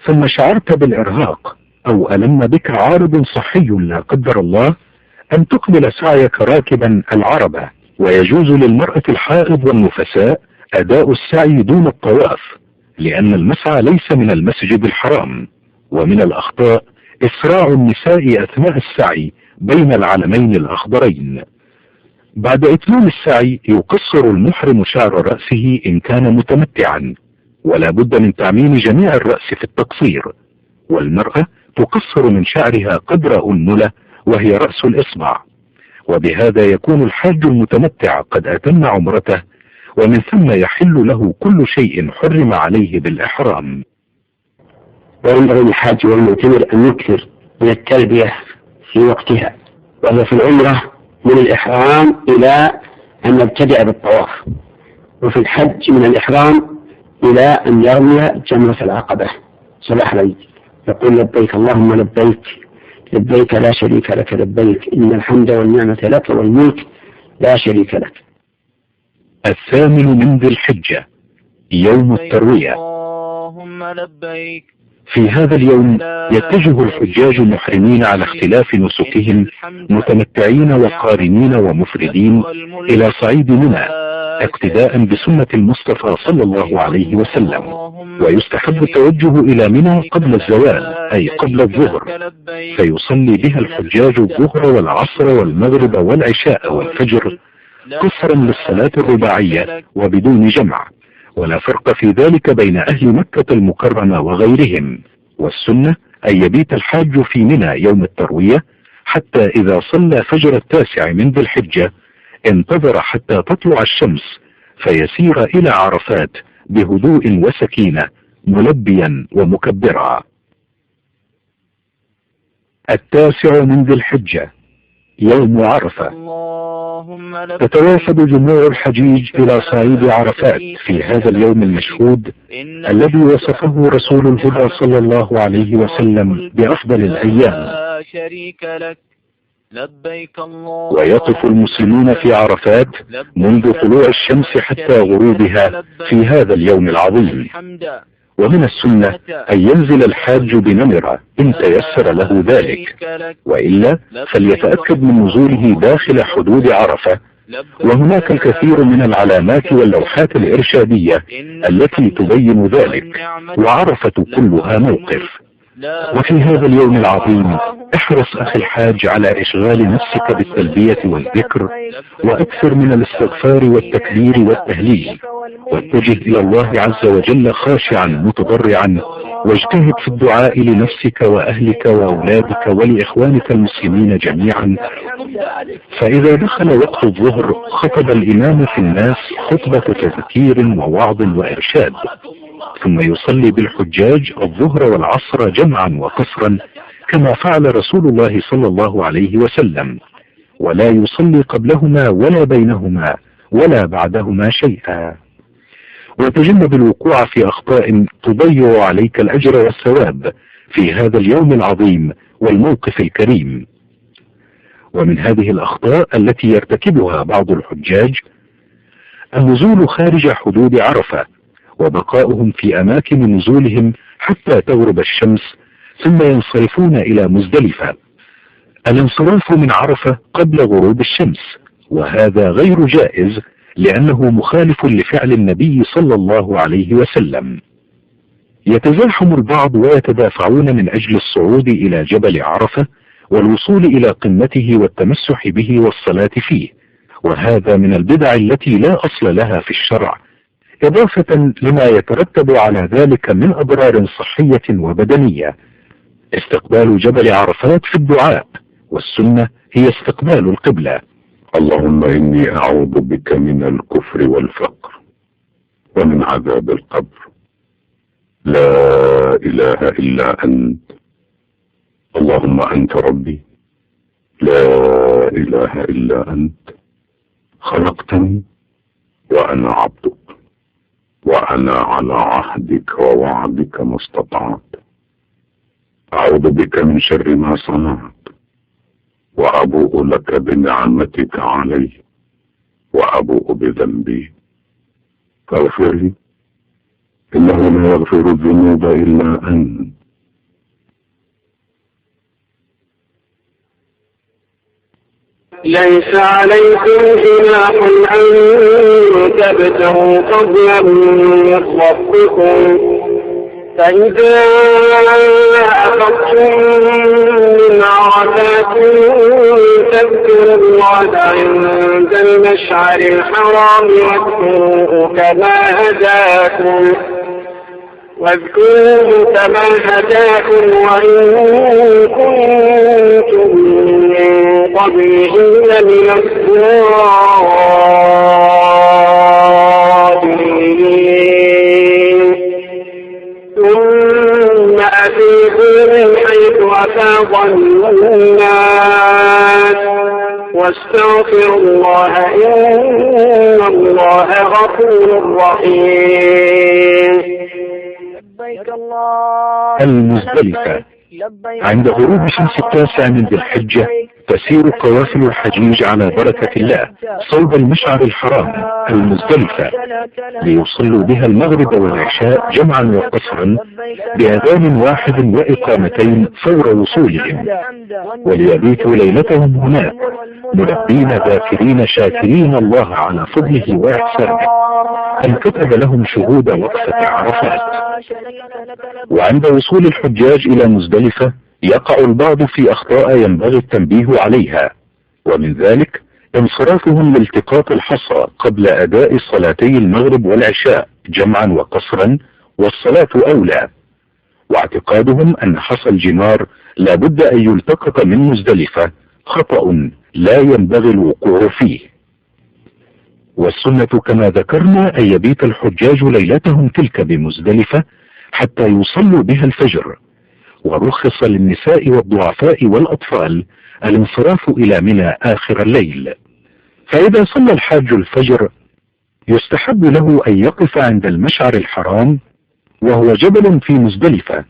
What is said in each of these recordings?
ثم شعرت بالإرهاق أو ألم بك عارض صحي لا قدر الله، أن تقبل سعيك راكبا العربة. ويجوز للمرأة الحائض والنفساء أداء السعي دون الطواف، لأن المسعى ليس من المسجد الحرام. ومن الأخطاء إسراع النساء أثناء السعي بين العلمين الأخضرين. بعد إتمام السعي يقصر المحرم شعر رأسه إن كان متمتعا، ولا بد من تعميم جميع الرأس في التقصير. والمرأة تقصر من شعرها قدر أنملة وهي رأس الإصبع. وبهذا يكون الحاج المتمتع قد أتم عمرته، ومن ثم يحل له كل شيء حرم عليه بالإحرام. وينبغي للحاج والمعتمر أن يكثر من التلبية في وقتها، وهي في العمرة من الإحرام إلى أن يبتدأ بالطواف، وفي الحج من الإحرام إلى أن يرمي جمرة العقبة صباح العيد، يقول لبيك اللهم لبيك لبيك لا شريك لك لبيك إن الحمد والنعمة لك والملك لا شريك لك. 8 من ذي الحجة يوم التروية. في هذا اليوم يتجه الحجاج المحرمين على اختلاف نسكهم متمتعين وقارنين ومفردين إلى صعيد منى، اقتداء بسنة المصطفى صلى الله عليه وسلم. ويستحب التوجه إلى منى قبل الزوال أي قبل الظهر، فيصلي بها الحجاج الظهر والعصر والمغرب والعشاء والفجر قصرا للصلاة الرباعية وبدون جمع، ولا فرق في ذلك بين أهل مكة المكرمة وغيرهم. والسنة أن يبيت الحاج في منى يوم التروية حتى إذا صلى فجر 9 من ذي الحجة انتظر حتى تطلع الشمس، فيسير إلى عرفات بهدوء وسكينة ملبيا ومكبرا. 9 من ذي الحجة يوم عرفة. تتوافد جموع الحجيج إلى صعيد عرفات في هذا اليوم المشهود الذي وصفه رسول الهدى صلى الله عليه وسلم بأفضل الأيام. ويقف المسلمون في عرفات منذ طلوع الشمس حتى غروبها في هذا اليوم العظيم. ومن السنة أن ينزل الحاج بنمرة إن تيسر له ذلك، وإلا فليتأكد من نزوله داخل حدود عرفة. وهناك الكثير من العلامات واللوحات الإرشادية التي تبين ذلك، وعرفة كلها موقف. وفي هذا اليوم العظيم احرص أخي الحاج على إشغال نفسك بالتلبية والذكر، وأكثر من الاستغفار والتكبير والتهليل، واتجه إلى الله عز وجل خاشعا متضرعا، واجتهد في الدعاء لنفسك وأهلك وأولادك ولإخوانك المسلمين جميعا. فإذا دخل وقت الظهر خطب الإمام في الناس خطبة تذكير ووعظ وإرشاد، ثم يصلي بالحجاج الظهر والعصر جمعا وقصرا كما فعل رسول الله صلى الله عليه وسلم، ولا يصلي قبلهما ولا بينهما ولا بعدهما شيئا. وتجنب الوقوع في أخطاء تضيع عليك الأجر والثواب في هذا اليوم العظيم والموقف الكريم. ومن هذه الأخطاء التي يرتكبها بعض الحجاج النزول خارج حدود عرفة، وبقاؤهم في أماكن نزولهم حتى تغرب الشمس ثم ينصرفون إلى مزدلفة. الانصراف من عرفة قبل غروب الشمس، وهذا غير جائز لأنه مخالف لفعل النبي صلى الله عليه وسلم. يتزاحم البعض ويتدافعون من أجل الصعود إلى جبل عرفة والوصول إلى قمته والتمسح به والصلاة فيه، وهذا من البدع التي لا أصل لها في الشرع، إضافة لما يترتب على ذلك من أضرار صحية وبدنية. استقبال جبل عرفات في الدعاء، والسنة هي استقبال القبلة. اللهم إني أعوذ بك من الكفر والفقر ومن عذاب القبر، لا إله إلا أنت، اللهم أنت ربي، لا إله إلا أنت، خلقتني وأنا عبدك، وأنا على عهدك ووعدك ما استطعت، أعوذ بك من شر ما صنعت، وأبوء لك بنعمتك علي وأبوء بذنبي فاغفر لي، إنه لا يغفر الذنوب إلا أنت، ليس عليكم جناح أن تبتغوا فضلا من ربكم فإذا أفضتم من عرفات فاذكروا الله عند المشعر الحرام واذكروه كما هداكم وإن كنتم من قبله لمن الضالين ثم أفيضوا من حيث أفاض الناس واستغفروا الله إن الله غفور رحيم. المزدلفة. عند غروب شمس التاسع من ذي الحجة تسير قوافل الحجيج على بركة الله صوب المشعر الحرام المزدلفة ليصلوا بها المغرب والعشاء جمعا وقصرا بأذان واحد وإقامتين فور وصولهم، وليبيتوا ليلتهم هناك ملبين ذاكرين شاكرين الله على فضله وإحسانه أن كتب لهم شهود وقفة عرفات. وعند وصول الحجاج إلى مزدلفة يقع البعض في أخطاء ينبغي التنبيه عليها، ومن ذلك انصرافهم لالتقاط الحصى قبل أداء صلاتي المغرب والعشاء جمعا وقصرا والصلاة أولى، واعتقادهم أن حصى الجمار لا بد أن يلتقط من مزدلفة خطأ لا ينبغي الوقوع فيه. والسنة كما ذكرنا أن يبيت الحجاج ليلتهم تلك بمزدلفة حتى يصلوا بها الفجر، ورخص للنساء والضعفاء والأطفال الانصراف إلى منى آخر الليل. فإذا صلى الحاج الفجر يستحب له أن يقف عند المشعر الحرام وهو جبل في مزدلفة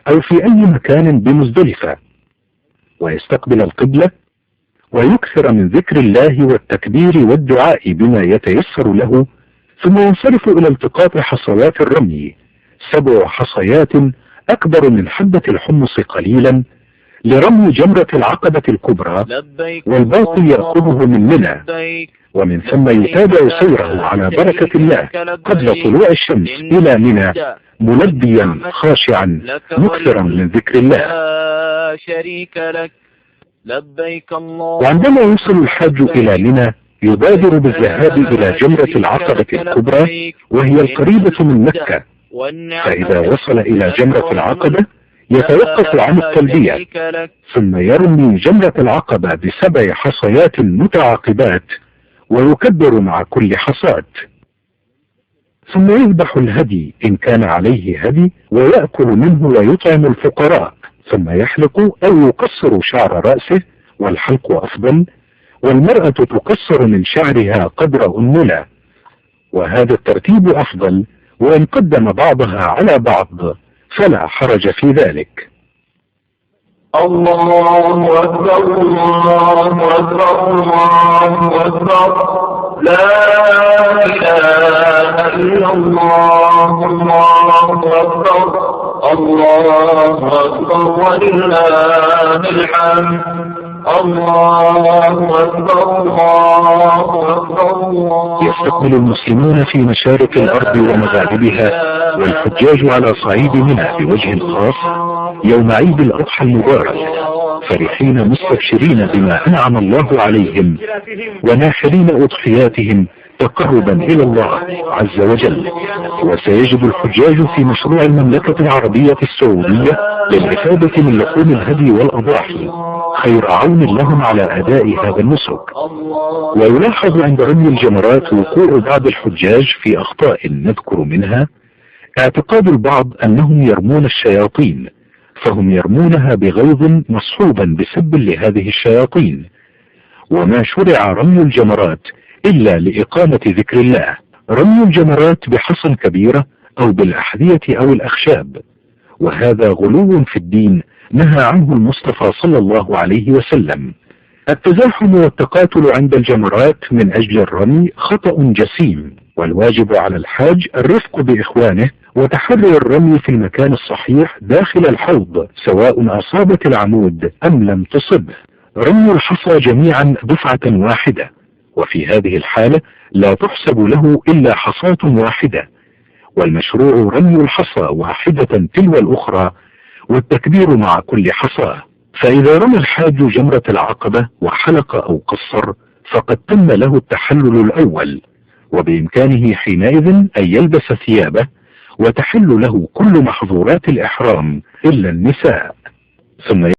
أو في أي مكان بمزدلفة، ويستقبل القبلة ويكثر من ذكر الله والتكبير والدعاء بما يتيسر له، ثم ينصرف إلى التقاط حصيات الرمي 7 حصيات أكبر من حبة الحمص قليلا لرمي جمرة العقبة الكبرى، والباقي يأخذه من منى، ومن ثم يتابع سيره على بركة الله قبل طلوع الشمس إلى منى ملبيا خاشعا مكثرا من ذكر الله. وعندما يوصل الحاج إلى منى يبادر بالذهاب إلى جمرة العقبة الكبرى وهي القريبة من مكة، فإذا وصل إلى جمرة العقبة يتوقف عن التلبية ثم يرمي جمرة العقبة ب7 حصيات متعاقبات ويكبر مع كل حصاة، ثم يذبح الهدي إن كان عليه هدي ويأكل منه ويطعم الفقراء، ثم يحلق أو يقصر شعر رأسه والحلق أفضل، والمرأة تقصر من شعرها قدر أنملة، وهذا الترتيب أفضل، وإن قدم بعضها على بعض فلا حرج في ذلك. الله أكبر الله أكبر الله أكبر لا إله إلا الله الله أكبر الله أكبر ولله الحمد الله أكبر الله أكبر. يستقبل المسلمون في مشارق الأرض ومغاربها والحجاج على صعيد منى بوجه خاص يوم عيد الأضحى المبارك فرحين مستبشرين بما أنعم الله عليهم وناحرين أضحياتهم تقربا إلى الله عز وجل. وسيجد الحجاج في مشروع المملكة العربية السعودية للإفادة من لحوم الهدي والأضاحي خير عون لهم على أداء هذا النسك. ويلاحظ عند رمي الجمرات وقوع بعض الحجاج في أخطاء نذكر منها اعتقاد البعض أنهم يرمون الشياطين، فهم يرمونها بغيظ مصحوبا بسب لهذه الشياطين، وما شرع رمي الجمرات إلا لإقامة ذكر الله. رمي الجمرات بحصى كبيرة أو بالأحذية أو الأخشاب، وهذا غلو في الدين نهى عنه المصطفى صلى الله عليه وسلم. التزاحم والتقاتل عند الجمرات من أجل الرمي خطأ جسيم، والواجب على الحاج الرفق بإخوانه وتحري الرمي في المكان الصحيح داخل الحوض سواء أصابت العمود أم لم تصبه. رمي الحصى جميعا دفعة واحدة، وفي هذه الحالة لا تحسب له إلا حصاة واحدة، والمشروع رمي الحصى واحدة تلو الأخرى والتكبير مع كل حصاة. فإذا رمى الحاج جمرة العقبة وحلق أو قصر فقد تم له التحلل الأول، وبإمكانه حينئذ أن يلبس ثيابه وتحل له كل محظورات الإحرام إلا النساء. ثم